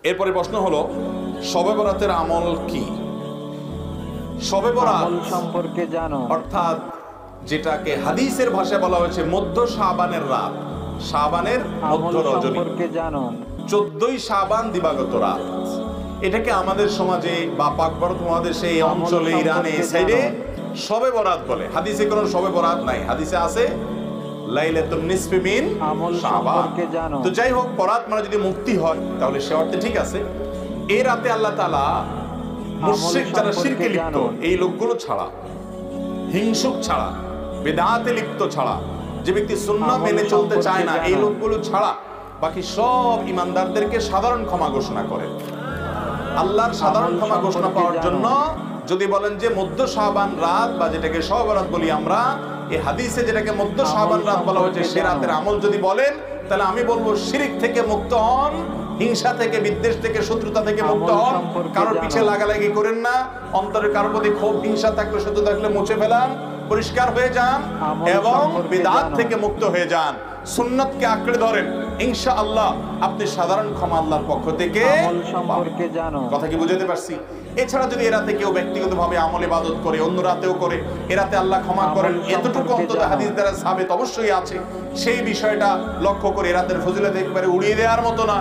এরপরে প্রশ্ন হলো শবে বরাতের আমল কি? শবে বরাত সম্পর্কে জানো, অর্থাৎ যেটাকে হাদিসের ভাষায় বলা হয়েছে মধ্য শাবানের রাত, শাবানের মধ্য রজনী, সম্পর্কে জানো 14ই শাবান দিবাগত রাত। এটাকে আমাদের সমাজে বা পাক ভারত মহাদেশে এই অঞ্চলে ইরানে সাইডে শবে বরাত বলে। হাদিসে কোনো শবে বরাত নাই, হাদিসে আছে লাইলাতুন নিসফি মিন শাবান। তো যাই হোক, বরাত মানে যদি মুক্তি হয় তাহলে সে অর্থে ঠিক আছে। এই রাতে আল্লাহ তাআলা মুশরিক যারা শিরকে লিপ্ত এই লোকগুলো ছাড়া, হিংসুক ছাড়া, বিদআতে লিপ্ত ছাড়া, যে ব্যক্তি সুন্নাহ মেনে চলতে চায় না এই লোকগুলো ছাড়া বাকি সব ঈমানদারদেরকে সাধারণ ক্ষমা ঘোষণা করে। আল্লাহর সাধারণ ক্ষমা ঘোষণা পাওয়ার জন্য যদি বলেন যে মধ্য শাবান রাত বা যেটাকে শবে বরাত বলি আমরা, এই হাদিসে যেটাকে মধ্য শাবান রাত বলা হয়েছে সে রাতের আমল যদি বলেন তাহলে আমি বলবো শিরক থেকে মুক্ত হন, হিংসা থেকে, বিদ্বেষ থেকে, শত্রুতা থেকে মুক্ত হন, কারোর পিছে লাগালাগি করেন না, অন্তরে কারোর প্রতি ক্ষোভ হিংসা থাকলে, শত্রু থাকলে মুছে ফেলান, পরিষ্কার হয়ে যান এবং বিদআত থেকে মুক্ত হয়ে যান, সুন্নাতকে আঁকড়ে ধরেন, ইনশাআল্লাহ আপনি সাধারণ ক্ষমা আল্লাহর পক্ষ থেকে পাবেন। কথা কি বুঝাতে পারছি? এছাড়া যদি এরাতে কেউ ব্যক্তিগতভাবে আমল ইবাদত করে, অন্য রাতেও করে, এরাতে আল্লাহ ক্ষমা করেন, এতটুকু অন্তত হাদিস দ্বারা সাবেত অবশ্যই আছে। সেই বিষয়টা লক্ষ্য করে এরাতের ফজিলত একেবারে উড়িয়ে দেওয়ার মতো না,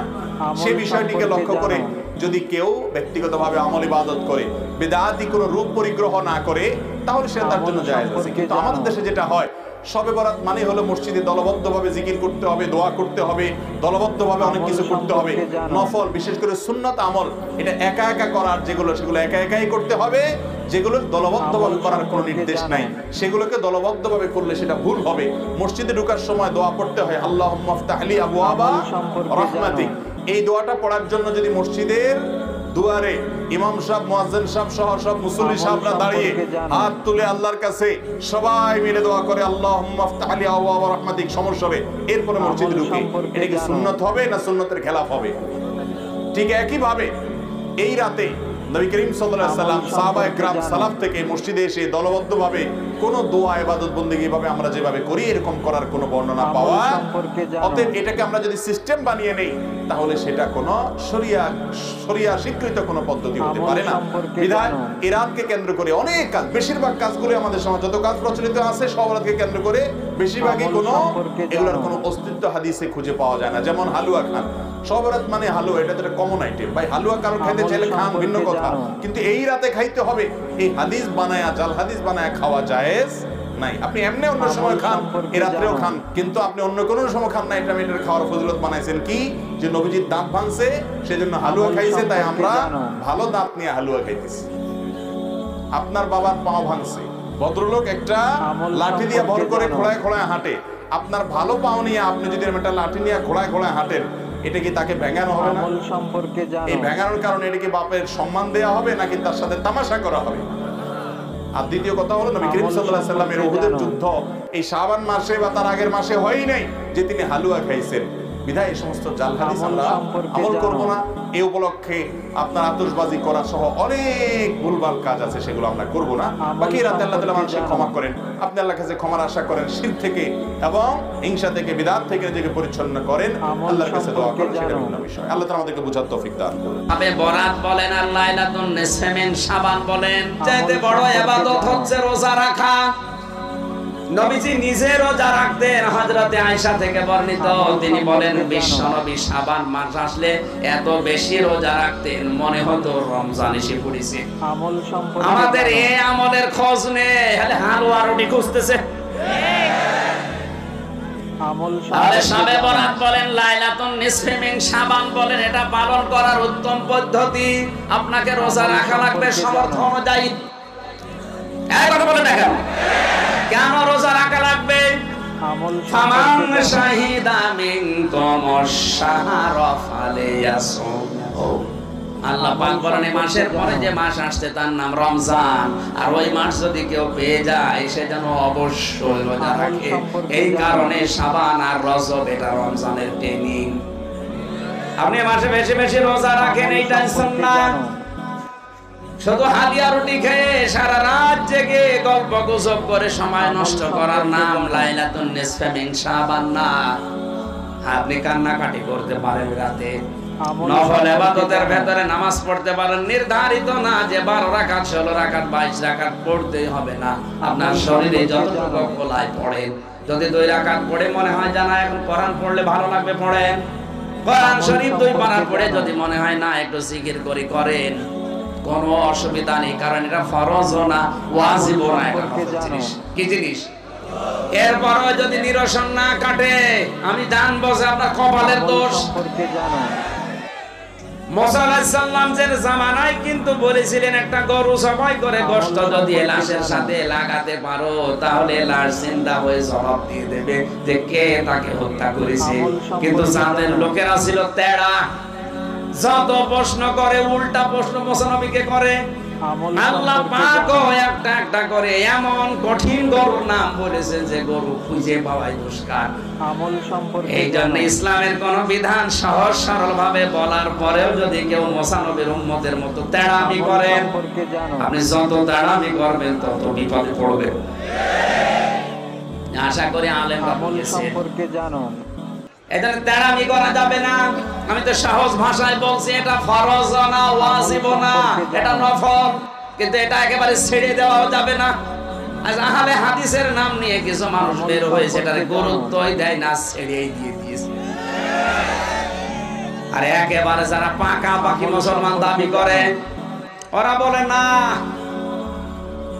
সেই বিষয়টিকে লক্ষ্য করে যদি কেউ ব্যক্তিগতভাবে আমল ইবাদত করে, বিদআতি কোনো রূপ পরিগ্রহ না করে, তাহলে সে তার জন্য জায়েজ আছে। কিন্তু আমাদের দেশে যেটা হয়, শবে বরাত মানে হলো মসজিদে দলবদ্ধভাবে জিকির করতে হবে, দোয়া করতে হবে, দলবদ্ধভাবে অনেক কিছু করতে হবে, নফল বিশেষ করে সুন্নত আমল এটা একা একা করার যেগুলো সেগুলো একা একাই করতে হবে, যেগুলো দলবদ্ধভাবে করার কোনো নির্দেশ নাই সেগুলোকে দলবদ্ধভাবে করলে সেটা ভুল হবে। মসজিদে ঢোকার সময় দোয়া পড়তে হয় আল্লাহুম্মা ইফতাহ লি আবওয়াবা রাহমাতিক। এই দোয়াটা পড়ার জন্য যদি মসজিদের দুয়ারে ইমাম সাহেব, মুয়াজ্জিন সাহেব সহ সব মুসল্লি সাহেবরা দাঁড়িয়ে হাত তুলে আল্লাহর কাছে সবাই মিলে দোয়া করে আল্লাহুম্মা ইফতাহ লি আবওয়াবা রাহমাতিক সমস্যা হবে, এরপরে মসজিদে ঢুকে, এটা কি সুন্নাত হবে না সুন্নাতের খেলাফ হবে? ঠিক একই ভাবে এই রাতে নবী করিম সাল্লাল্লাহু আলাইহি ওয়াসাল্লাম, সাহাবায়ে কেরাম, সালাফ থেকে মসজিদে এসে দলবদ্ধভাবে কোনো দোয়া ইবাদত বন্দেগী ভাবে আমরা যেভাবে করি এরকম করার কোনো বর্ণনা পাওয়া। অতএব এটাকে আমরা যদি সিস্টেম বানিয়ে নেই তাহলে সেটা কোনো শরিয়া স্বীকৃত কোনো পদ্ধতি হতে পারে না। বিধায় ইরানকে কেন্দ্র করে অনেক কাজ, বেশিরভাগ কাজগুলো আমাদের সমাজ যত কাজ প্রচলিত আছে সবরাতকে কেন্দ্র করে বেশিরভাগই কোনো এগুলোর কোনো অস্তিত্ব হাদিসে খুঁজে পাওয়া যায় না। যেমন হালুয়া খান, সবরাত মানে হালুয়া, এটা তো একটা কমন আইটেম। ভাই হালুয়া কারো খাইতে চাইলে খান, ভিন্ন কথা, কিন্তু এই রাতে খাইতে হবে এই হাদিস বানায়া, জাল হাদিস বানায়া খাওয়া জায়েজ নাই। আপনি এমনি অন্য সময় খান, এই রাত্রেও খান, কিন্তু আপনি অন্য কোনো সময় খান না। এটা মেয়েটার খাওয়ার ফজিলত বানাইছেন কি, যে নবীজির দাঁত ভাঙছে সেজন্য হালুয়া খাইছে, তাই আমরা ভালো দাঁত নিয়ে হালুয়া খাইতেছি। আপনার বাবার পাও ভাঙছে, ভদ্রলোক একটা লাঠি দিয়ে ভর করে খোলায় খোলায় হাঁটে, আপনার ভালো পাও নিয়ে আপনি যদি একটা লাঠি নিয়ে খোলায় খোলায় হাঁটেন, এটা কি তাকে ভেঙানো হবে না? এই ভেঙানোর কারণে এটা কি বাপের সম্মান দেয়া হবে নাকি তার সাথে তামাশা করা হবে? আর দ্বিতীয় কথা হলো নবী করিম সাল্লাল্লাহু আলাইহি ওয়াসাল্লামের উহুদের যুদ্ধ এই শাবান মাসে বা তার আগের মাসে হয়ই নাই যে তিনি হালুয়া খাইছেন। বিধায় এই সমস্ত জাল হাদিস আমরা আমল করব না। এই উপলক্ষে আপনার আতশবাজি করা সহ অনেক ভুলভাল কাজ আছে, সেগুলো আমরা করব না। বাকি রাতে আল্লাহ তাআলা মানুষকে ক্ষমা করেন, আপনি আল্লাহর কাছে ক্ষমার আশা করেন, শিরক থেকে এবং হিংসা থেকে, বিদআত থেকে নিজেকে পরিচ্ছন্ন করেন, আল্লাহর কাছে দোয়া করেন, সেটা ভিন্ন বিষয়। আল্লাহ তাআলা আমাদেরকে বুঝার তৌফিক দান করুন। আবে বরাত বলেন আর লাইলাতুন নিসফি মিন শাবান বলেন, চাইতে বড় ইবাদত হচ্ছে রোজা রাখা। নবীজি নিজে রোজা রাখতেন, হযরতে আয়েশা থেকে বর্ণিত, তিনি বলেন বিশ্বনবী শাবান মাস আসলে এত বেশি রোজা রাখতেন মনে হতো রমজান এসে পড়েছে। আমাদের এই আমলের খোঁজ নেই, খালি হালুয়া রুটি খুঁজতেছে। তাহলে শবে বরাত বলেন, লাইলাতুন নিসফি মিন শাবান বলেন, এটা পালন করার উত্তম পদ্ধতি আপনাকে রোজা রাখা লাগবে সামর্থ্য অনুযায়ী। এই কথা বলে দেখেন কেন রোজা রাখা লাগবে? ফামান শাহিদা মিনকুম আশ-শাহরা ফালিয়াসুমহু। আল্লাহ পাক বলেন এই মাসের পরে যে মাস আসছে তার নাম রমজান, আর ওই মাস যদি কেউ পেয়ে যায় সে যেন অবশ্যই রোজা রাখে। এই কারণে শাবান আর রজব এটা রমজানের ট্রেনিং। আপনি মাসে বেশি বেশি রোজা রাখেন, এইটাই সুন্নাত। শুধু হালিয়া রুটি খেয়ে সারা রাত জেগে গল্প গুজব করে সময় নষ্ট করার নাম লাইলাতুন নিসফি মিন শাবান না। আপনি কান্নাকাটি করতে পারেন রাতে, নফল ইবাদতের ভেতরে নামাজ পড়তে পারেন, নির্ধারিত না যে 12 রাকাত 16 রাকাত 22 রাকাত পড়তেই হবে না। আপনার শরীরে যতটুকু খোলায় পড়েন, যদি 2 রাকাত পড়ে মনে হয় জানা এখন কোরআন পড়লে ভালো লাগবে পড়েন, কোরআন শরীফ 2 পারা পড়ে যদি মনে হয় না একটু জিকির করেন, কোনো অসুবিধা নেই, কারণ এটা ফরজও না ওয়াজিবও না, এটা নফল জিনিস। কি জিনিস? এরপরও যদি নিরসন না কাটে আমি জানবো যে আপনার কপালের দোষ। মুসা আলাইহিস সালাম এর জামানায় কিন্তু বলেছিলেন একটা গরু জবাই করে গোশত যদি লাশের সাথে লাগাতে পারো তাহলে লাশ জিন্দা হয়ে জবাব দিয়ে দেবে যে কে তাকে হত্যা করেছে। কিন্তু জাতের লোকেরা ছিল তেড়া, যত প্রশ্ন করে উল্টা প্রশ্ন মুসা নবীকে করে। আল্লাহ পাকও একটা একটা করে এমন কঠিন গরুর নাম বলেছে যে গরু খুঁজে পাওয়াই দুষ্কার। এই জন্য ইসলামের কোন বিধান সহজ সরল ভাবে বলার পরেও যদি কেউ মুসা নবীর উম্মতের মতো তেড়ামি করেন, আপনি যত তেড়ামি করবেন তত বিপদে পড়বেন। আশা করি আলেমরা বলেছেন এজন্য তেড়ামি করা যাবে না। আমি তো সহজ ভাষায় বলছি এটা ফরজ না ওয়াজিব না, এটা নফল, কিন্তু এটা একেবারে ছেড়ে দেওয়া যাবে না। আজ আহলে হাদিসের নাম নিয়ে কিছু মানুষ বের হয়েছে, এটারে গুরুত্বই দেয় না, ছেড়েই দিয়ে দিয়েছে। আর একেবারে যারা পাকাপাকি মুসলমান দাবি করে ওরা বলে না,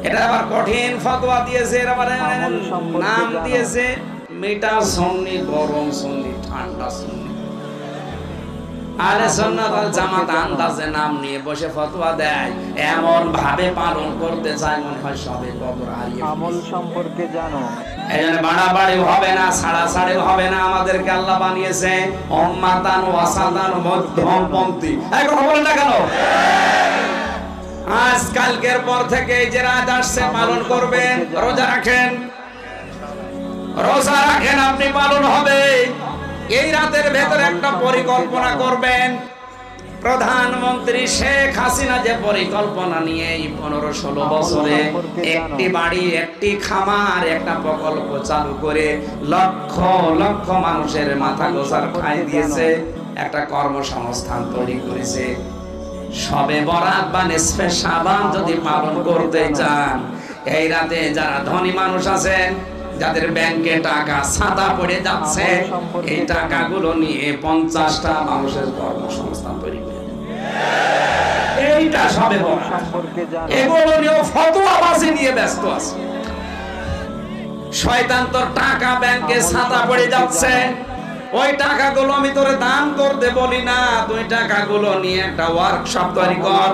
এটা আবার কঠিন ফতোয়া দিয়েছে, এর আবার নাম দিয়েছে মিঠা সুন্নি, গরম সুন্নি, ঠান্ডা সুন্নি। আহলে সুন্নাত ওয়াল জামাত আন্দাজে নাম নিয়ে বসে ফতোয়া দেয়, এমন ভাবে পালন করতে চায় মনে হয় সবে কবর হারিয়ে। আমল সম্পর্কে জানো, এজন্য বাড়াবাড়ি হবে না, ছাড়াছাড়ি হবে না। আমাদেরকে আল্লাহ বানিয়েছে উম্মাতান ওয়াসাতান, মধ্যমপন্থী। এখন বলেন না কেন? আজ কালকের পর থেকে এই যে রাত আসছে পালন করবেন, রোজা রাখেন, রোজা রাখেন, আপনি পালন হবে। এই রাতের ভেতরে একটা পরিকল্পনা করবেন। প্রধানমন্ত্রী শেখ হাসিনা যে পরিকল্পনা নিয়ে এই 15-16 বছরে একটি বাড়ি, একটি খামার, একটা প্রকল্প চালু করে লক্ষ লক্ষ মানুষের মাথা গোজার খাই দিয়েছে, একটা কর্মসংস্থান তৈরি করেছে। শবে বরাত বা নিসফে শাবান যদি পালন করতে চান, এই রাতে যারা ধনী মানুষ আছেন, যাদের ব্যাংকে টাকা ছাতা পড়ে যাচ্ছে, এই টাকাগুলো নিয়ে 50টা মানুষের কর্মসংস্থান তৈরি করে দেন। এইটা সবে বরাত। এগুলো নিয়ে ফতোয়াবাজি নিয়ে ব্যস্ত আছে। শয়তান তোর টাকা ব্যাংকে ছাতা পড়ে যাচ্ছে, ওই টাকাগুলো আমি তোরে দান করতে বলি না, তুই টাকাগুলো নিয়ে একটা ওয়ার্কশপ তৈরি কর,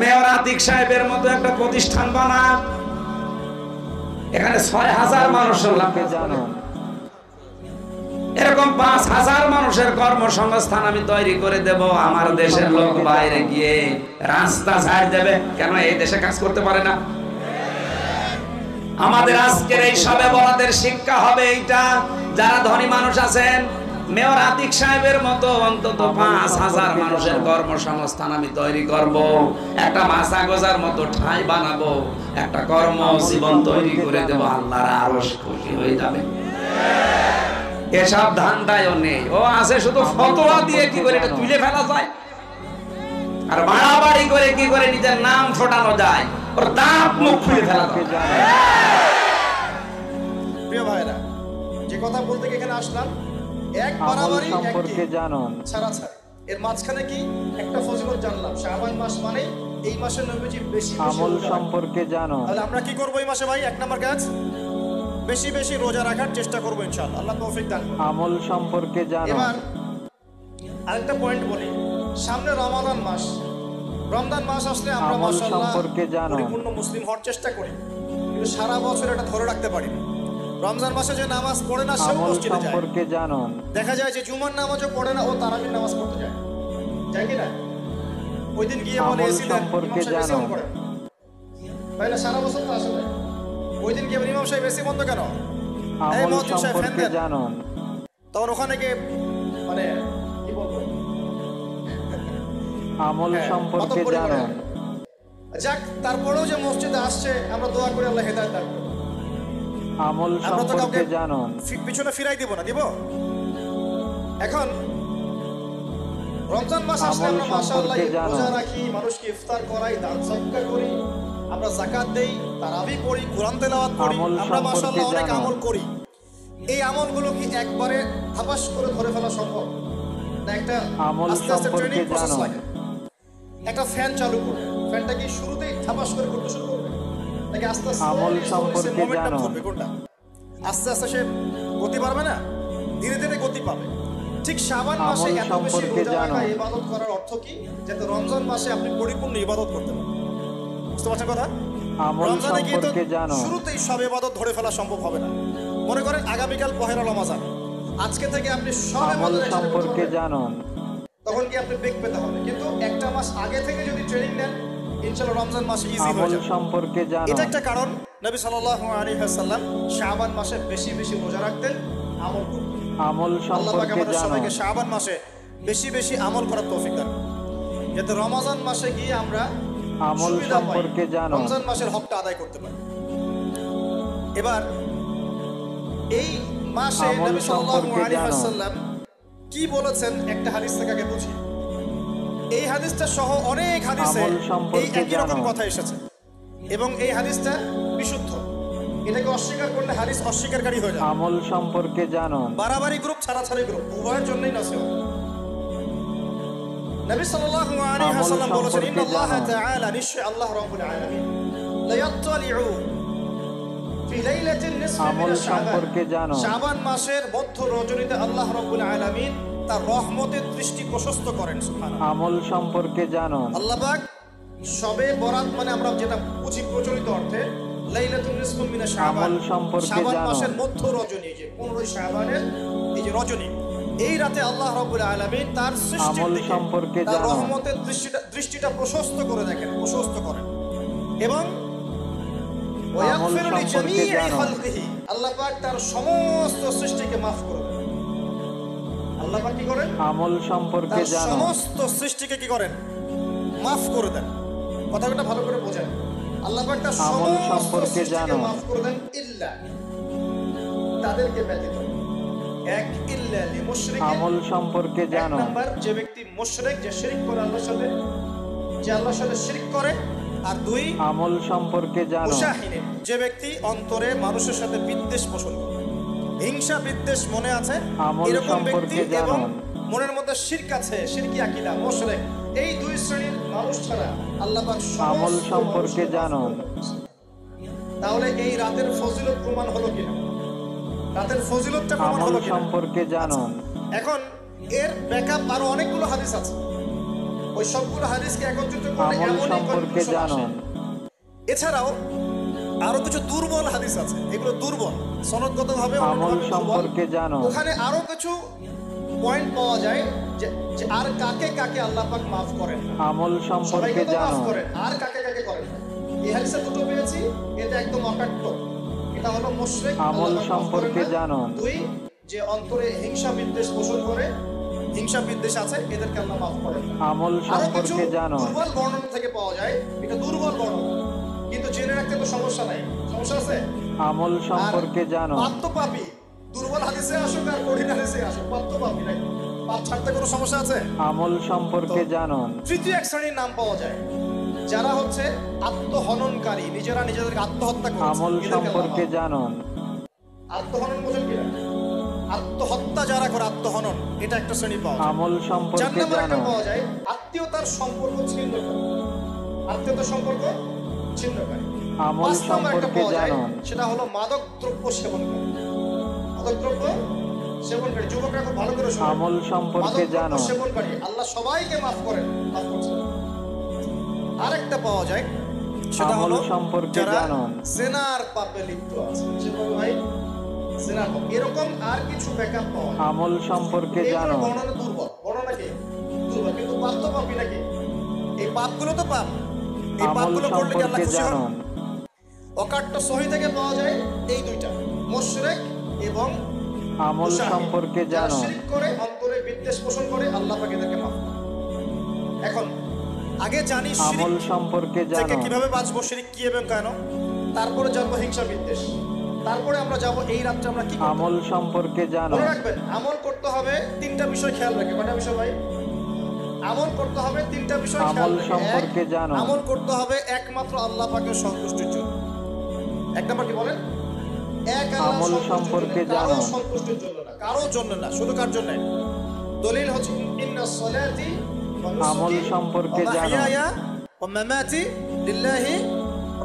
মেয়র আতিক সাহেবের মতো একটা প্রতিষ্ঠান বানা, এখানে 6000 মানুষ এরকম 5000 মানুষের কর্মসংস্থান আমি তৈরি করে দেব। আমার দেশের লোক বাইরে গিয়ে রাস্তা ছাড় দেবে, কেন এই দেশে কাজ করতে পারে না? আমাদের আজকের এই শবে বরাতের শিক্ষা হবে এইটা, যারা ধনী মানুষ আছেন, মেয়র আতিক সাহেবের মতো অন্তত 5000 মানুষের কর্মসংস্থান আমি তৈরি করব, একটা মাছা গোজার মতো ঠাঁই বানাবো, একটা কর্মজীবন তৈরি করে দেব, আল্লাহর আরশ খুশি হয়ে যাবে। এসব ধান্দায়ও নেই, ও আছে শুধু ফতোয়া দিয়ে কি করে এটা তুলে ফেলা যায়, আর বাড়াবাড়ি করে কি করে নিজের নাম ফোটানো যায়, ওর দাঁত মুখ খুলে ফেলা যায়। প্রিয় ভাইরা, যে কথা বলতে এখানে আসলাম, এক বাড়াবাড়ি সম্পর্কে জানো, ছাড়াছাড়ি, এর মাঝখানে কি একটা ফজিলত জানলাম, শাবান মাস মানে এই মাসে নবীজি বেশি আমল সম্পর্কে জানো। তাহলে আমরা কি করব এই মাসে ভাই? 1 নাম্বার কাজ, বেশি বেশি রোজা রাখার চেষ্টা করব ইনশাআল্লাহ, আল্লাহ তৌফিক দান করুন। আমল সম্পর্কে জানো। এবার আরেকটা পয়েন্ট বলি, সামনে রমাদান মাস, রমজান মাস আসলে আমরা মাশাআল্লাহ পরিপূর্ণ মুসলিম হওয়ার চেষ্টা করি, কিন্তু সারা বছর এটা ধরে রাখতে পারি না। রমজান মাসে যে নামাজ পড়ে না সে মসজিদে যায়, দেখা যায় যে জুমার নামাজও পড়ে না, ও তারাবির নামাজ পড়তে যায়, যায় কি না? ওই দিন গিয়ে বলে এসি দেন, ইমাম সাহেব এসি অন করে, তাই না? সারা বছর তো আসলে ওই দিন গিয়ে ইমাম সাহেব এসি বন্ধ কেন, এই মুয়াজ্জিন সাহেব ফ্যান দেন, তখন ওখানে গিয়ে মানে কি বলবো, আমল সম্পর্কে জানো। যাক, তারপরেও যে মসজিদে আসছে আমরা দোয়া করি আল্লাহ হেদায়েত দান করুন। আমল সম্পর্কে জানো, পিছনে ফিরাই দিব না, দিব। এখন রমজান মাস আসলে আমল আমরা মাশাআল্লাহ সম্পর্কে জানো। রোজা রাখি, মানুষকে ইফতার করাই, দান সদকা করি, আমরা যাকাত দেই, তারাবি পড়ি, কোরআন তেলাওয়াত করি, আমল আমরা সম্পর্কে মাশাআল্লাহ অনেক জানো। আমল করি। এই আমলগুলো কি একবারে ধাপাস করে ধরে ফেলা সম্ভব? না একটা আমল আস্তে আস্তে সম্পর্কে ট্রেনিং প্রসেস জানো। লাগে? একটা ফ্যান চালু করবে, ফ্যানটা কি শুরুতেই ধাপাস করে ঘুরতে শুরু করবে, নাকি আস্তে আস্তে আমল সম্পর্কে মোমেন্টাম জানো। ধরবে? কোনটা? আস্তে আস্তে সে গতি পারবে না, ধীরে ধীরে গতি পাবে। ঠিক শাবান মাসে আমল এত বেশি সম্পর্কে রোজা রাখা, জানো। ইবাদত করার অর্থ কি? যাতে রমজান মাসে আপনি পরিপূর্ণ ইবাদত করতে পারেন। বুঝতে পারছেন কথা? আমল রমজানে গিয়ে তো সম্পর্কে জানো। শুরুতেই সব ইবাদত ধরে ফেলা সম্ভব হবে না। মনে করেন আগামীকাল পহেলা রমাজান, আজকে থেকে আপনি সব আমল ইবাদত একসাথে করতে সম্পর্কে পারবেন। জানো। তখন কি আপনি বেগ পেতে হবে, কিন্তু একটা মাস আগে থেকে যদি ট্রেনিং নেন, ইনশাআল্লাহ রমজান মাসে ইজি হয়ে আমল যাবে। সম্পর্কে জানো। এটা একটা কারণ নবী সাল্লাল্লাহু আলাইহি ওয়াসাল্লাম শাবান মাসে বেশি বেশি রোজা রাখতেন, আমল করতেন। আমল আল্লাহ পাক সম্পর্কে আমাদের জানো। সবাইকে শাবান মাসে বেশি বেশি আমল করার তৌফিক দান করুন, যাতে রমজান মাসে গিয়ে আমরা আমল সুবিধা পাই, সম্পর্কে জানো। রমজান মাসের হকটা আদায় করতে পারি। এবার এই মাসে আমল নবী সাল্লাল্লাহু সম্পর্কে আলাইহি জানো। ওয়াসাল্লাম কি বলেছেন একটা হাদিস থেকে আগে বুঝি। এই হাদিসটা সহ অনেক হাদিসে আমল সম্পর্কে এই একই রকম জানো। কথা এসেছে এবং এই হাদিসটা বিশুদ্ধ। এটাকে অস্বীকার করলে হাদিস অস্বীকারী হয়ে যাবে। আমল সম্পর্কে জানো। বাড়াবাড়ি গ্রুপ, ছাড়াছাড়ি গ্রুপ, উভয়ের জন্যই নসিহত। নবী সাল্লাল্লাহু আলাইহি আমল ওয়াসাল্লাম বলেছেন, সম্পর্কে ইন্নাল্লাহ জানো। তাআলা, নিশ্চয় আল্লাহ রাব্বুল আলামিন, লা ইয়াত্তালিউ ফি লাইলাতিন নিসফি আমল মিন সম্পর্কে জানো। শাবান মাসের মধ্য রজনীতে আল্লাহ রাব্বুল আলামিন তার রহমতের দৃষ্টি প্রশস্ত করেন। সুবহানাল্লাহ। আমল সম্পর্কে জানো। আল্লাহ পাক সবে বরাত মানে আমরা যেটা বুঝি প্রচলিত অর্থে লাইলাতুন নিসফি মিন শাবান, আমল সম্পর্কে শাবান জানো। মাসের মধ্য রজনী, যে 15 শাবানের এই যে রজনী, এই রাতে আল্লাহ রাব্বুল আলামিন তার সৃষ্টির আমল দিকে সম্পর্কে তার জানো। রহমতের দৃষ্টিটা প্রশস্ত করে দেখেন, প্রশস্ত করেন এবং ওয়াগফিরু সম্পর্কে লিজামিই জানো। খালকিহি, আল্লাহ পাক তার সমস্ত সৃষ্টিকে maaf করে দেন। আল্লাহ পাক কি করেন? আমল সম্পর্কে তার জানো। সমস্ত সৃষ্টিকে কি করেন? মাফ করে দেন। কথাটা ভালো করে বোঝেন। আল্লাহ পাক তার আমল সমস্ত সম্পর্কে সৃষ্টিকে জানো। মাফ করে দেন, ইল্লা, তাদেরকে ব্যতীত। এক, ইল্লা লিমুশরিকিন, আমল সম্পর্কে এক জানো। নাম্বার যে ব্যক্তি মুশরিক, যে শিরক করে আল্লাহর সাথে, যে আল্লাহর সাথে শিরক করে। আর দুই, আমল সম্পর্কে জানো। মুশাহিনিন, যে ব্যক্তি অন্তরে মানুষের সাথে বিদ্বেষ পোষণ করে, হিংসা বিদ্বেষ মনে আছে, আমল এরকম ব্যক্তি সম্পর্কে এবং জানো। মনের মধ্যে শিরক আছে, শিরকি আকীদা, মুশরিক, এই দুই শ্রেণীর মানুষ ছাড়া আল্লাহ পাক আমল সমস্ত সম্পর্কে মানুষকে জানো। মাফ করে দেন। তাহলে এই রাতের ফজিলত প্রমাণ হলো কিনা? রাতের ফজিলতটা প্রমাণ আমল হলো কিনা? সম্পর্কে জানো। এখন এর ব্যাকআপ আরো অনেকগুলো হাদিস আছে, ওই সবগুলো হাদিসকে একত্রিত করলে আমল এমনই সম্পর্কে conclusion জানো। আসে। এছাড়াও আরো কিছু দুর্বল হাদিস আছে, এগুলো দুর্বল, সনদগতভাবে আমল অন্যভাবে দুর্বল। সম্পর্কে জানো। ওখানে আরো কিছু পয়েন্ট পাওয়া যায় যে আর কাকে কাকে আল্লাহ পাক মাফ করেন না। আমল সম্পর্কে সবাইকে তো মাফ জানো। করেন, আর কাকে কাকে করেন না। এই হাদিসে দুটো পেয়েছি, এটা একদম অকাট্য। এটা হলো মুশরিক, আমল আল্লাহ পাক মাফ সম্পর্কে করেন না। জানো। দুই, যে অন্তরে হিংসা বিদ্বেষ পোষণ করে, হিংসা বিদ্বেষ আছে, এদেরকে আল্লাহ মাফ করেন না। আমল আরো কিছু সম্পর্কে জানো। দুর্বল বর্ণনা থেকে পাওয়া যায়, এটা দুর্বল বর্ণনা, কিন্তু জেনে রাখতে তো সমস্যা নাই। সমস্যা আছে? আমল সম্পর্কে জানো। পাপ্তপাপী, দুর্বল হাদিসে আসুক আর কঠিন হাদিসে আসুক, পাপ্তপাপী নাকি পাপ ছাড়তে কোনো সমস্যা আছে? আমল সম্পর্কে জানো। তৃতীয় এক শ্রেণীর নাম পাওয়া যায়, যারা হচ্ছে আত্মহননকারী, নিজেরা নিজেদেরকে আত্মহত্যা করেছে, আমল এদেরকে আল্লাহ সম্পর্কে মাফ। জানো। আত্মহনন বোঝেন কিনা? আত্মহত্যা যারা করে, আত্মহনন, এটা একটা শ্রেণী পাওয়া যায়। আমল চার সম্পর্কে নম্বর একটা জানো। পাওয়া যায় আত্মীয়তার সম্পর্ক ছিন্নকারী, আত্মীয়তার সম্পর্ক ছিন্নকারী। আমল পাঁচ নম্বর একটা সম্পর্কে পাওয়া যায়, জানো। সেটা হলো মাদক দ্রব্য সেবনকারী। মাদক দ্রব্য সেবনকারী, যুবকরা খুব ভালো করে শুনুন। আমল সম্পর্কে মাদক দ্রব্য জানো। সেবনকারী আল্লাহ সবাইকে মাফ করেন, মাফ করছেন। আরেকটা পাওয়া যায়, সেটা আমল হলো সম্পর্কে যারা জানো। জিনার পাপে লিপ্ত আছে। সেভাবে ভাই জিনার পাপ, এরকম আর কিছু ব্যাকআপ পাওয়া যায়। আমল সম্পর্কে এগুলোর জানো। বর্ণনা দুর্বল, বর্ণনা কি দুর্বল, কিন্তু পাপি নাকি? এই পাপগুলো তো পাপ, এই আমল পাপগুলো করলে কি আল্লাহ সম্পর্কে খুশি হন? জানো। অকাট্য সহি থেকে পাওয়া যায় এই দুইটা, মুশরিক এবং আমল মুশাহিদ। সম্পর্কে যারা জানো। শিরক করে, অন্তরে বিদ্বেষ পোষণ করে, আল্লাহ পাক এদেরকে মাফ করেন। এখন আগে জানি আমল শিরক সম্পর্কে থেকে জানো। কিভাবে বাঁচবো, শিরক কি এবং কেন, তারপরে জানবো হিংসা বিদ্বেষ, তারপরে আমরা যাব এই রাতটা আমরা কি করতে আমল সম্পর্কে জানো। মনে রাখবেন, আমল করতে হবে তিনটা বিষয় খেয়াল রাখে। কয়টা বিষয় ভাই? আমল করতে হবে তিনটা বিষয় খেয়াল আমল রাখবেন। সম্পর্কে এক, জানুন। আমল করতে হবে একমাত্র আল্লাহ পাকের সন্তুষ্টির জন্য। এক নাম্বার কি বলেন? এক আল্লাহর আমল সন্তুষ্টির সম্পর্কে জন্য, কারো জানুন। সন্তুষ্টির জন্য না, কারোর জন্য না, শুধু কার জন্য? দলিল হচ্ছে ইন্নাস সালাতি ওয়া আমল নুসুকি সম্পর্কে ওয়া জানুন। মাহইয়ায়া ওয়া মামাতি লিল্লাহি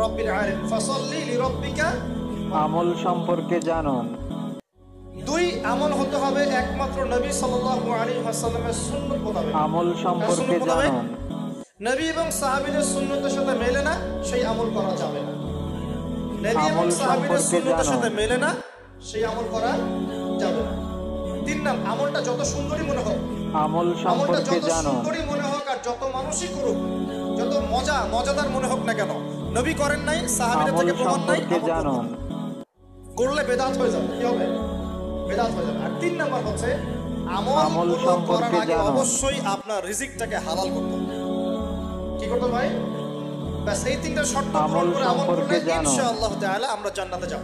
রাব্বিল আলামিন ফাসাল্লি লিরাব্বিকা। আমল সম্পর্কে জানুন। দুই, আমল হতে হবে একমাত্র নবী সাল্লাল্লাহু আলাইহি ওয়াসাল্লামের সুন্নাত মোতাবেক। আমল কার সম্পর্কে সুন্নাত মোতাবেক? জানুন। নবী এবং সাহাবীদের সুন্নতের সাথে মেলে না, সেই আমল করা যাবে না। নবী এবং আমল সাহাবীদের সম্পর্কে সুন্নতের জানুন। সাথে মেলে না, সেই আমল করা যাবে না। তিন নাম্বার, আমলটা যত সুন্দরই মনে হোক, আমল আমলটা সম্পর্কে যত জানুন। সুন্দরই মনে হোক আর যত মানুষই করুক, যত মজাদার মনে হোক না কেন, নবী করেন নাই, সাহাবীদের আমল থেকে প্রমাণ নাই, সম্পর্কে আমল করবেন জানুন। না। করলে বেদাত হয়ে যাবে। কি হবে? বেদাত হয়ে যাবে। আর তিন নাম্বার হচ্ছে আমল আমল করার সম্পর্কে আগে জানুন। অবশ্যই আপনার রিজিকটাকে হালাল করতে হবে। কি করতে হবে ভাই? ব্যাস এই তিনটা শর্ত পূরণ আমল করে আমল সম্পর্কে করলে জানুন। ইনশাআল্লাহ তাআলা আমরা জান্নাতে যাব।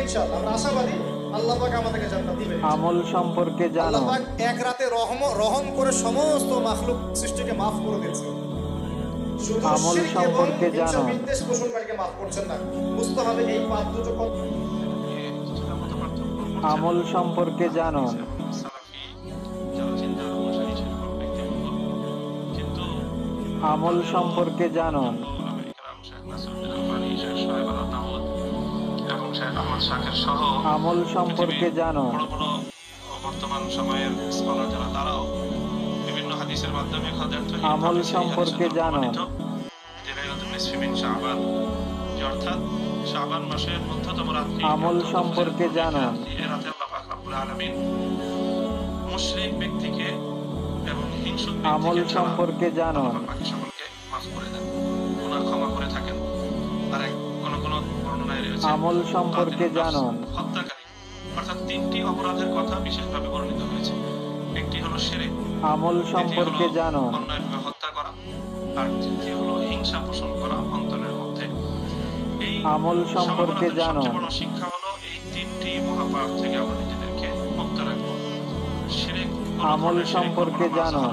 ইনশাআল্লাহ আমরা আশাবাদী আল্লাহ পাক আমাদেরকে জান্নাত দিবেন। আমল সম্পর্কে আল্লাহ জানুন। পাক এক রাতে রহম করে সমস্ত মাখলুক সৃষ্টিকে maaf করে দিয়েছেন। শুধু আমল শিরক এবং সম্পর্কে হিংসা জানুন। বিদ্বেষ পোষণকারীকে maaf করছেন না। বুঝতে হবে এই পাপ দুটো কত। আমল সম্পর্কে জানুন। আমল সম্পর্কে জানুন। আমল সম্পর্কে জানুন। বর্তমান সময়ের স্কলার যারা তারাও বিভিন্ন হাদিসের মাধ্যমে আমল সম্পর্কে জানুন। শাবান, যে অর্থাৎ শাবান মাসের মধ্যতম রাত্রি, আমল সম্পর্কে জানুন। এই রাতে আল্লাহ পাক রব্বুল আলামিন মুশরিক ব্যক্তিকে এবং হিংসুক আমল ব্যক্তিকে সম্পর্কে জানুন। বাকি সকলকে মাফ করে দেন, গুনাহ ক্ষমা করে থাকেন। আর কোন কোন বর্ণনায় রয়েছে আমল সম্পর্কে জানুন। হত্যাকারী, অর্থাৎ তিনটি অপরাধের কথা বিশেষভাবে বর্ণিত হয়েছে। একটি হলো শিরক, আমল সম্পর্কে জানুন। অন্যায়ভাবে হত্যা করা, আর তৃতীয় হলো হিংসা পোষণ করা অন্তরের মধ্যে। এই আমল সম্পর্কে সমাজের জানুন। সবচেয়ে বড় শিক্ষা হলো এই তিনটি মহাপাপ থেকে আমরা নিজেদেরকে মুক্ত রাখবো। শিরক, আমল সম্পর্কে জানুন।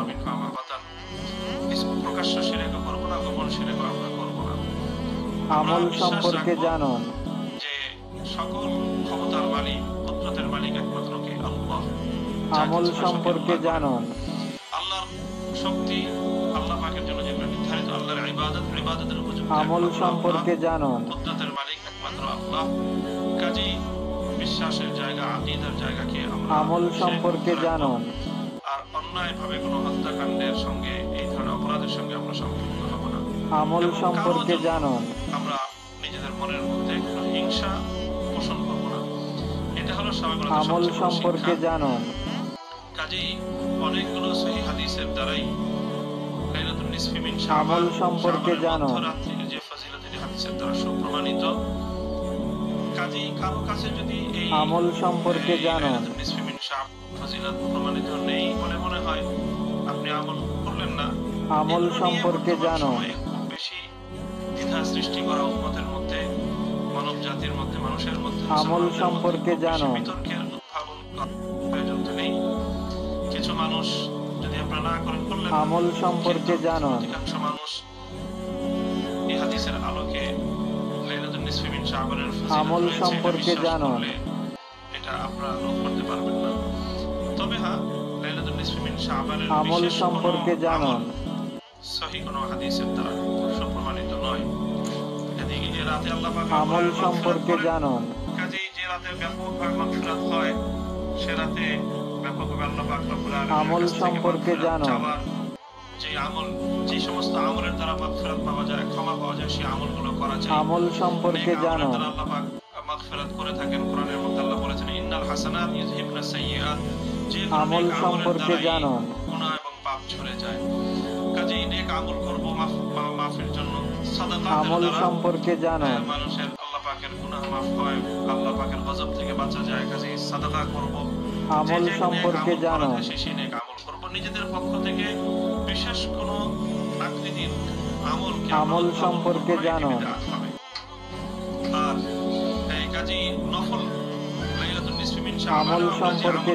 প্রকাশ্য শিরকও করবো না, গোপন শিরকও আমরা করবো না। আমল সম্পর্কে জানুন। যে সকল ক্ষমতার মালিক, কুদরতের মালিক একমাত্র কে? আল্লাহ। আমল সম্পর্কে জানুন। আল্লাহর শক্তি, আল্লাহ পাকের জন্য যেগুলো নির্ধারিত, আল্লাহর ইবাদতের উপযুক্ত আমল সম্পর্কে জানুন। কুদরতের মালিক একমাত্র আল্লাহ। কাজেই বিশ্বাসের জায়গা, আকীদার জায়গাকে আমরা আমল সম্পর্কে জানুন। আর অন্যায়ভাবে কোনো হত্যাকাণ্ডের সঙ্গে, এই ধরনের অপরাধের সঙ্গে আমরা সম্পৃক্ত হব না। আমল এবং সম্পর্কে কারোর জন্য জানুন। আমরা নিজেদের মনের মধ্যে কোনো হিংসা পোষণ করব না। এটা হলো স্বাভাবিক আমল সম্পর্কে জানুন। কাজেই অনেকগুলো সহিহ হাদিসের দ্বারাই লাইলাতুন নিসফি মিন শাবান, আমল সম্পর্কে শাবানের জানুন। মধ্যরাত্রির যে ফজিলত, এই হাদিসের দ্বারা সুপ্রমাণিত। কাজেই কারো কাছে যদি এই আমল সম্পর্কে জানুন। লাইলাতুন নিসফি মিন শাবান ফজিলত প্রমাণিত নেই বলে মনে হয়, আপনি আমল করলেন না। আমল সম্পর্কে জানুন। খুব বেশি দ্বিধা সৃষ্টি করা উম্মতের মধ্যে, মানব জাতির মধ্যে, মানুষের মধ্যে, আমল সম্পর্কে জানুন। বিতর্কের উদ্ভাবন করার প্রয়োজন তো নেই। কিছু মানুষ যদি আপনারা না করেন, করলেন না। আমল সম্পর্কে কিন্তু জানুন। অধিকাংশ মানুষ এই হাদিসের আলোকে লাইলাতুন নিসফি মিন শাবানের ফজিলত আমল রয়েছে, এটা সম্পর্কে বিশ্বাস জানুন। করলে এটা আপনারা লোপ করতে পারবেন না। তবে হ্যাঁ, লাইলাতুন নিসফি মিন শাবানের আমল বিশেষ সম্পর্কে কোনো জানুন। আমল সহিহ কোনো হাদিসের দ্বারা সুপ্রমাণিত নয়। এদিকে যে রাতে আল্লাহ পাক আমল সম্পর্কে জানুন। কাজেই যে রাতে ব্যাপকভাবে মাগফিরাত হয়, সে রাতে ব্যাপকভাবে আল্লাহ পাক রব্বুল আলামিনের আমল কাছ থেকে সম্পর্কে মাগফিরাত জানুন। চাওয়ার, যে আমল, যে সমস্ত আমলের দ্বারা মাগফিরাত পাওয়া যায়, ক্ষমা পাওয়া যায়, সেই আমলগুলো করা যায়। আমল সম্পর্কে নেক আমলের জানুন। দ্বারা আল্লাহ পাক মাগফিরাত করে থাকেন। কোরআনের মধ্যে আল্লাহ বলেছেন, ইন্নাল হাসানাত ইউযহিবনা সাইয়্যাত। যে কোনো আমল নেক আমলের সম্পর্কে দ্বারাই জানুন। গুনাহ এবং পাপ ঝরে যায়। কাজেই নেক আমল করব মাফের জন্য। সাদাকাতের আমল দ্বারা সম্পর্কে জানুন। মানুষের আল্লাহ পাকের গুনাহ মাফ হয়, আল্লাহ পাকের গজব থেকে বাঁচা যায়। কাজেই সাদাকা করব। আমল যে নেক সম্পর্কে আমল করা জানুন। যায়, সেই নেক আমল করব। নিজেদের পক্ষ থেকে বিশেষ কোনো আকৃতির আমলকে আমল সম্পর্কে জানুন। আর এই কাজেই নফল লাইলাতুন নিসফি মিন শাবান আমল আমরা যে আমল সম্পর্কে